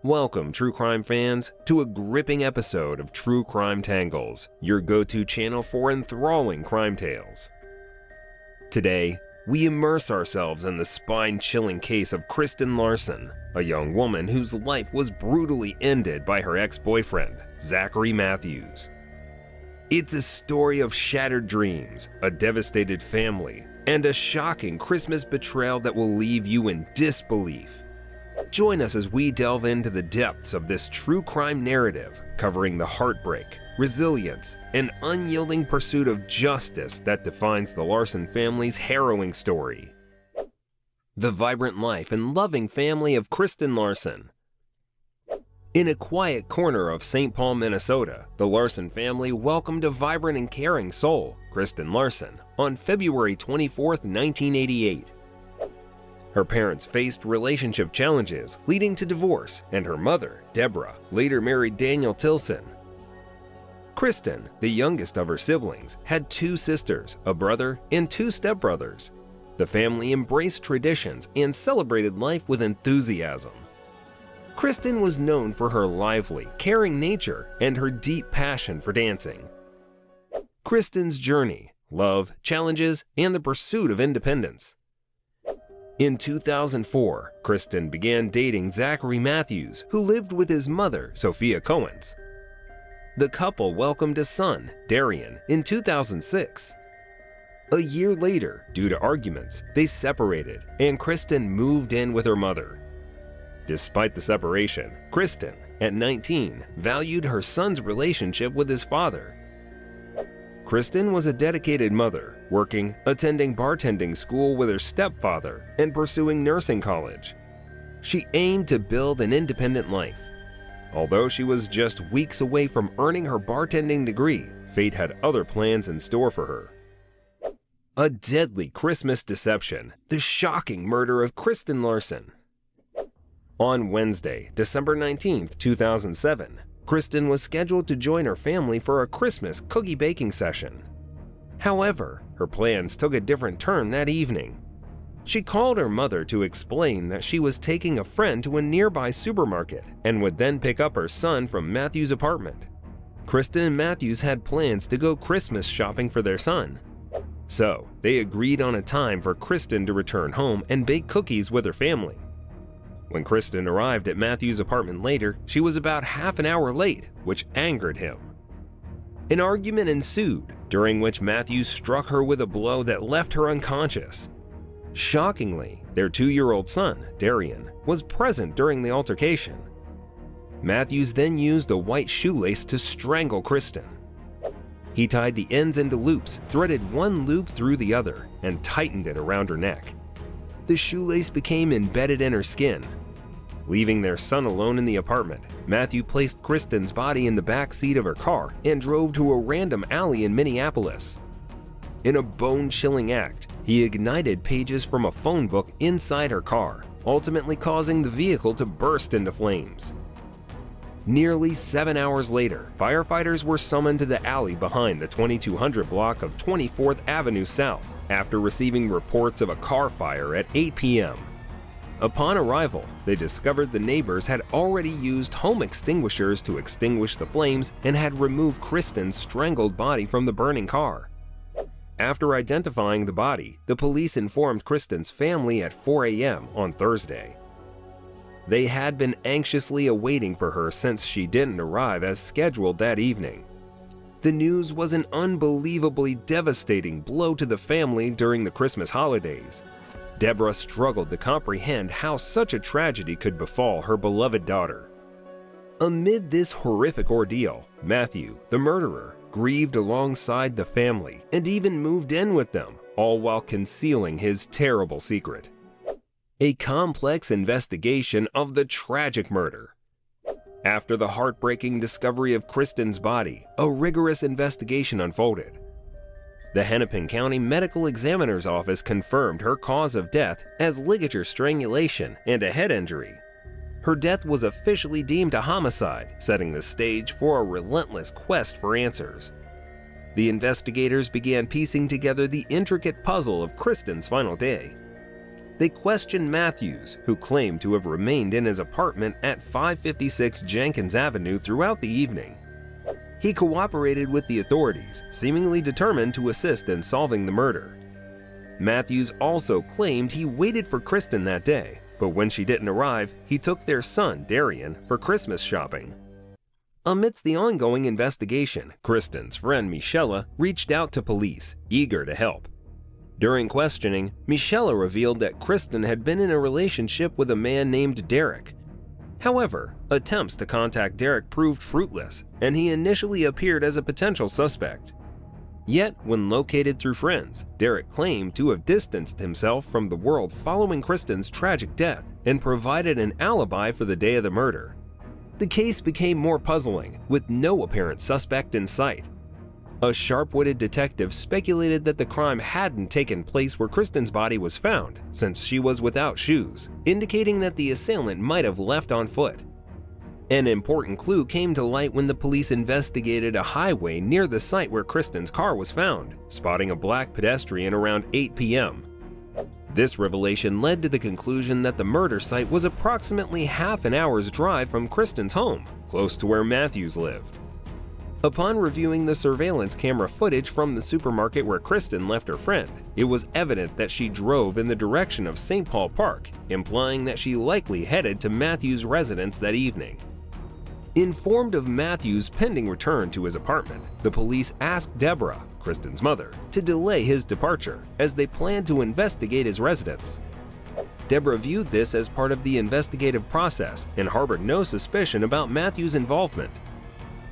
Welcome, true crime fans, to a gripping episode of TrueCrimeTangles, your go-to channel for enthralling crime tales. Today, we immerse ourselves in the spine-chilling case of Kristen Larson, a young woman whose life was brutally ended by her ex-boyfriend, Zachary Matthews. It's a story of shattered dreams, a devastated family, and a shocking Christmas betrayal that will leave you in disbelief. Join us as we delve into the depths of this true crime narrative, covering the heartbreak, resilience, and unyielding pursuit of justice that defines the Larson family's harrowing story. The vibrant life and loving family of Kristen Larson. In a quiet corner of St. Paul, Minnesota, the Larson family welcomed a vibrant and caring soul, Kristen Larson, on February 24, 1988. Her parents faced relationship challenges leading to divorce, and her mother, Deborah, later married Daniel Tilson. Kristen, the youngest of her siblings, had two sisters, a brother, and two stepbrothers. The family embraced traditions and celebrated life with enthusiasm. Kristen was known for her lively, caring nature and her deep passion for dancing. Kristens Journey: love, challenges, and the pursuit of independence. In 2004, Kristen began dating Zachary Matthews, who lived with his mother, Sophia Cohens. The couple welcomed a son, Darian, in 2006. A year later, due to arguments, they separated, and Kristen moved in with her mother. Despite the separation, Kristen, at 19, valued her son's relationship with his father. Kristen was a dedicated mother, working, attending bartending school with her stepfather, and pursuing nursing college. She aimed to build an independent life. Although she was just weeks away from earning her bartending degree, fate had other plans in store for her. A deadly Christmas deception: the shocking murder of Kristen Larson. On Wednesday, December 19, 2007, Kristen was scheduled to join her family for a Christmas cookie baking session. However, her plans took a different turn that evening. She called her mother to explain that she was taking a friend to a nearby supermarket and would then pick up her son from Matthews' apartment. Kristen and Matthews had plans to go Christmas shopping for their son. So, they agreed on a time for Kristen to return home and bake cookies with her family. When Kristen arrived at Matthews' apartment later, she was about half an hour late, which angered him. An argument ensued, during which Matthews struck her with a blow that left her unconscious. Shockingly, their 2-year-old son, Darian, was present during the altercation. Matthews then used a white shoelace to strangle Kristen. He tied the ends into loops, threaded one loop through the other, and tightened it around her neck. The shoelace became embedded in her skin. Leaving their son alone in the apartment, Matthew placed Kristen's body in the back seat of her car and drove to a random alley in Minneapolis. In a bone-chilling act, he ignited pages from a phone book inside her car, ultimately causing the vehicle to burst into flames. Nearly 7 hours later, firefighters were summoned to the alley behind the 2200 block of 24th Avenue South after receiving reports of a car fire at 8 p.m. Upon arrival, they discovered the neighbors had already used home extinguishers to extinguish the flames and had removed Kristen's strangled body from the burning car. After identifying the body, the police informed Kristen's family at 4 a.m. on Thursday. They had been anxiously awaiting for her since she didn't arrive as scheduled that evening. The news was an unbelievably devastating blow to the family during the Christmas holidays. Deborah struggled to comprehend how such a tragedy could befall her beloved daughter. Amid this horrific ordeal, Matthew, the murderer, grieved alongside the family and even moved in with them, all while concealing his terrible secret. A complex investigation of the tragic murder. After the heartbreaking discovery of Kristen's body, a rigorous investigation unfolded. The Hennepin County Medical Examiner's Office confirmed her cause of death as ligature strangulation and a head injury. Her death was officially deemed a homicide, setting the stage for a relentless quest for answers. The investigators began piecing together the intricate puzzle of Kristen's final day. They questioned Matthews, who claimed to have remained in his apartment at 556 Jenkins Avenue throughout the evening. He cooperated with the authorities, seemingly determined to assist in solving the murder. Matthews also claimed he waited for Kristen that day, but when she didn't arrive, he took their son, Darian, for Christmas shopping. Amidst the ongoing investigation, Kristen's friend Michelle reached out to police, eager to help. During questioning, Michelle revealed that Kristen had been in a relationship with a man named Derek. However, attempts to contact Derek proved fruitless, and he initially appeared as a potential suspect. Yet, when located through friends, Derek claimed to have distanced himself from the world following Kristen's tragic death and provided an alibi for the day of the murder. The case became more puzzling, with no apparent suspect in sight. A sharp-witted detective speculated that the crime hadn't taken place where Kristen's body was found, since she was without shoes, indicating that the assailant might have left on foot. An important clue came to light when the police investigated a highway near the site where Kristen's car was found, spotting a black pedestrian around 8 p.m. This revelation led to the conclusion that the murder site was approximately half an hour's drive from Kristen's home, close to where Matthews lived. Upon reviewing the surveillance camera footage from the supermarket where Kristen left her friend, it was evident that she drove in the direction of St. Paul Park, implying that she likely headed to Matthews' residence that evening. Informed of Matthews' pending return to his apartment, the police asked Deborah, Kristen's mother, to delay his departure, as they planned to investigate his residence. Deborah viewed this as part of the investigative process and harbored no suspicion about Matthews' involvement.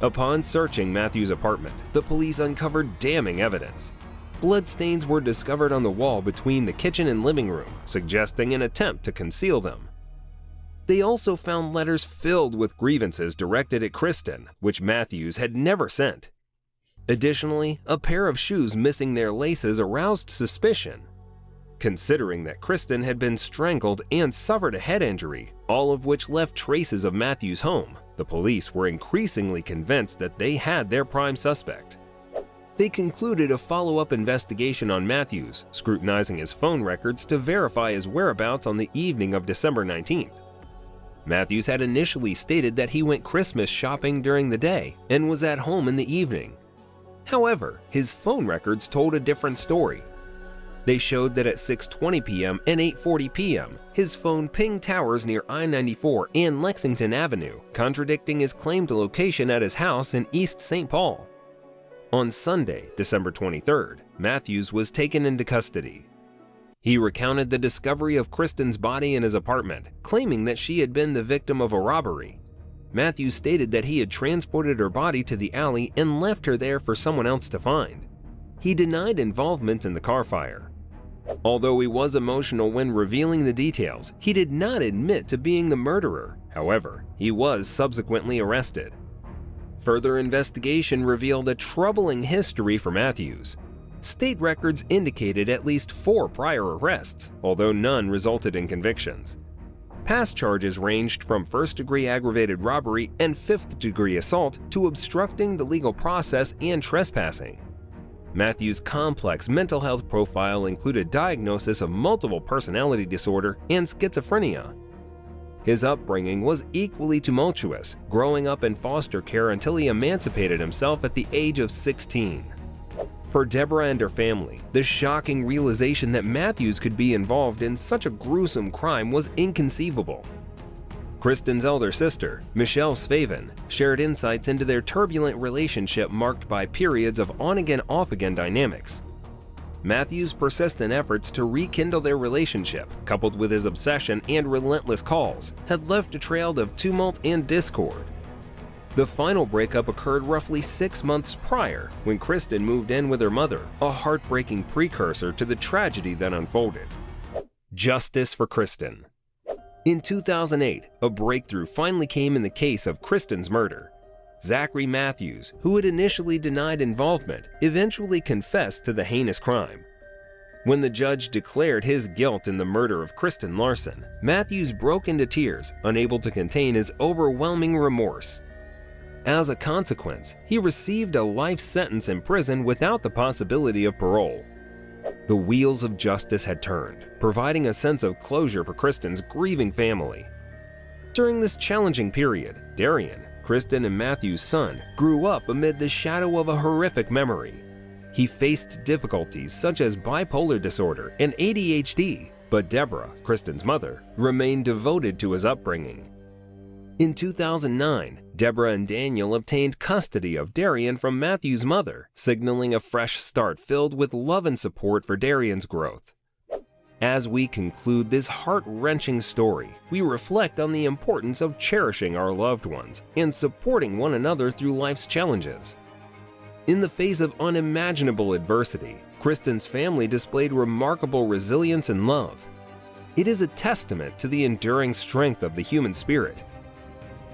Upon searching Matthews' apartment, the police uncovered damning evidence. Bloodstains were discovered on the wall between the kitchen and living room, suggesting an attempt to conceal them. They also found letters filled with grievances directed at Kristen, which Matthews had never sent. Additionally, a pair of shoes missing their laces aroused suspicion. Considering that Kristen had been strangled and suffered a head injury, all of which left traces of Matthews' home, the police were increasingly convinced that they had their prime suspect. They concluded a follow-up investigation on Matthews, scrutinizing his phone records to verify his whereabouts on the evening of December 19th. Matthews had initially stated that he went Christmas shopping during the day and was at home in the evening. However, his phone records told a different story. They showed that at 6:20 p.m. and 8:40 p.m., his phone pinged towers near I-94 and Lexington Avenue, contradicting his claimed location at his house in East St. Paul. On Sunday, December 23rd, Matthews was taken into custody. He recounted the discovery of Kristen's body in his apartment, claiming that she had been the victim of a robbery. Matthews stated that he had transported her body to the alley and left her there for someone else to find. He denied involvement in the car fire. Although he was emotional when revealing the details, he did not admit to being the murderer. However, he was subsequently arrested. Further investigation revealed a troubling history for Matthews. State records indicated at least 4 prior arrests, although none resulted in convictions. Past charges ranged from first-degree aggravated robbery and fifth-degree assault to obstructing the legal process and trespassing. Matthews' complex mental health profile included diagnosis of multiple personality disorder and schizophrenia. His upbringing was equally tumultuous, growing up in foster care until he emancipated himself at the age of 16. For Deborah and her family, the shocking realization that Matthews could be involved in such a gruesome crime was inconceivable. Kristen's elder sister, Michelle Svaven, shared insights into their turbulent relationship marked by periods of on-again, off-again dynamics. Matthews' persistent efforts to rekindle their relationship, coupled with his obsession and relentless calls, had left a trail of tumult and discord. The final breakup occurred roughly 6 months prior, when Kristen moved in with her mother, a heartbreaking precursor to the tragedy that unfolded. Justice for Kristen. In 2008, a breakthrough finally came in the case of Kristen's murder. Zachary Matthews, who had initially denied involvement, eventually confessed to the heinous crime. When the judge declared his guilt in the murder of Kristen Larson, Matthews broke into tears, unable to contain his overwhelming remorse. As a consequence, he received a life sentence in prison without the possibility of parole. The wheels of justice had turned, providing a sense of closure for Kristen's grieving family. During this challenging period, Darian, Kristen and Matthew's son, grew up amid the shadow of a horrific memory. He faced difficulties such as bipolar disorder and ADHD, but Deborah, Kristen's mother, remained devoted to his upbringing. In 2009, Deborah and Daniel obtained custody of Darian from Matthew's mother, signaling a fresh start filled with love and support for Darian's growth. As we conclude this heart-wrenching story, we reflect on the importance of cherishing our loved ones and supporting one another through life's challenges. In the face of unimaginable adversity, Kristen's family displayed remarkable resilience and love. It is a testament to the enduring strength of the human spirit.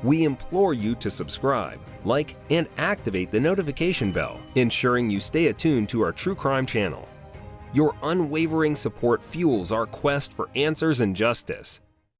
We implore you to subscribe, like, and activate the notification bell, ensuring you stay attuned to our True Crime channel. Your unwavering support fuels our quest for answers and justice.